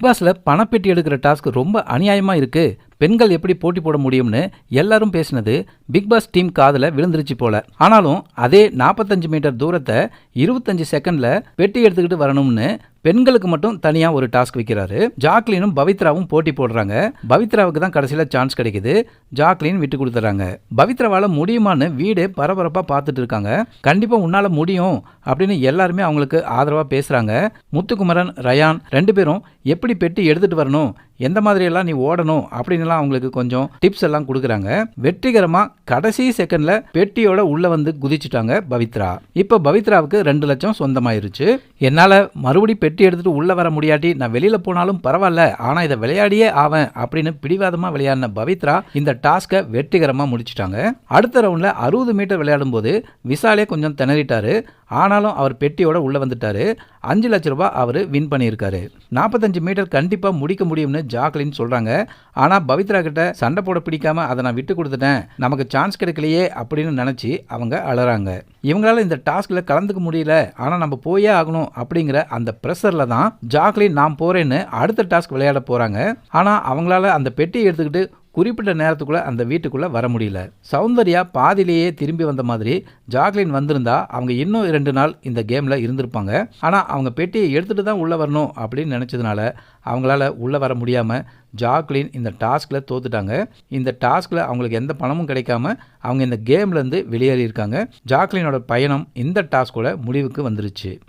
பாஸ்ல பணப்பெட்டி எடுக்கிற டாஸ்க் ரொம்ப அநியாயமா இருக்கு. பெண்கள் எப்படி போட்டி போட முடியும்னு எல்லாரும் பேசினது பிக் பாஸ் டீம் காதுல விழுந்துருச்சு போல. ஆனாலும் அதே 45 மீட்டர் தூரத்தை 25 செகண்ட்ல பெட்டி எடுத்துக்கிட்டு வரணும்னு பெண்களுக்கு மட்டும் தனியா ஒரு டாஸ்க் வைக்கிறாரு. ஜாக்லினும் பவித்ராவும் போட்டி போடுறாங்க. பவித்ராவுக்கு தான் கடைசியில சான்ஸ் கிடைக்குது. ஜாக்லின் விட்டு கொடுத்துறாங்க. பவித்ராவால முடியுமான்னு வீடு பரபரப்பா பார்த்துட்டு இருக்காங்க. கண்டிப்பா உன்னால முடியும் அப்படின்னு எல்லாருமே அவங்களுக்கு ஆதரவா பேசுறாங்க. முத்துக்குமரன், ரயான் 2 பேரும் எப்படி பெட்டி எடுத்துட்டு வரணும், எந்த மாதிரி எல்லாம் நீ ஓடணும் அப்படின்னு அவங்களுக்கு கொஞ்சம் டிப்ஸ் எல்லாம் கொடுக்குறாங்க. வெற்றிகரமா கடைசி செகண்ட்ல பெட்டியோட உள்ள வந்து குதிச்சுட்டாங்க பவித்ரா. இப்ப பவித்ராவுக்கு 2 லட்சம் சொந்தமாயிருச்சு. என்னால மறுபடி பெட்டி எடுத்துட்டு உள்ள வர முடியாட்டி நான் வெளியில போனாலும் பரவாயில்ல, ஆனா இதை விளையாடியே ஆவேன் அப்படின்னு பிடிவாதமா விளையாடின பவித்ரா இந்த டாஸ்கை வெற்றிகரமா முடிச்சிட்டாங்க. அடுத்த ரவுண்ட்ல 60 மீட்டர் விளையாடும் போது விசாலே கொஞ்சம் திணறிட்டாரு. ஆனாலும் அவர் பெட்டியோட உள்ள வந்துட்டாரு. 5 லட்ச ரூபாய் அவர் வின் பண்ணியிருக்காரு. 45 மீட்டர் கண்டிப்பா முடிக்க முடியும்னு ஜாக்லின் சொல்றாங்க. ஆனா பவித்ரா கிட்ட சண்டை போட பிடிக்காம அதை நான் விட்டு கொடுத்துட்டேன், நமக்கு சான்ஸ் கிடைக்கலையே அப்படின்னு நினைச்சு அவங்க அழறாங்க. இவங்களால இந்த டாஸ்க்ல கலந்துக்க முடியல, ஆனா நம்ம போயே ஆகணும் அப்படிங்கிற அந்த பிரஷர்ல தான் ஜாக்லின் நான் போறேன்னு அடுத்த டாஸ்க் விளையாட போறாங்க. ஆனா அவங்களால அந்த பெட்டியை எடுத்துக்கிட்டு குறிப்பிட்ட நேரத்துக்குள்ள அந்த வீட்டுக்குள்ள வர முடியல. சௌந்தர்யா பாதிலேயே திரும்பி வந்த மாதிரி ஜாக்லின் வந்திருந்தா அவங்க இன்னும் 2 நாள் இந்த கேம்ல இருந்திருப்பாங்க. ஆனா அவங்க பெட்டியை எடுத்துட்டு தான் உள்ள வரணும் அப்படின்னு நினைச்சதுனால அவங்களால உள்ள வர முடியாம ஜாக்லின் இந்த டாஸ்க்ல தோத்துட்டாங்க. இந்த டாஸ்க்ல அவங்களுக்கு எந்த பணமும் கிடைக்காம அவங்க இந்த கேம்ல இருந்து வெளியேறி இருக்காங்க. ஜாக்லினோட பயணம் இந்த டாஸ்கோட முடிவுக்கு வந்துருச்சு.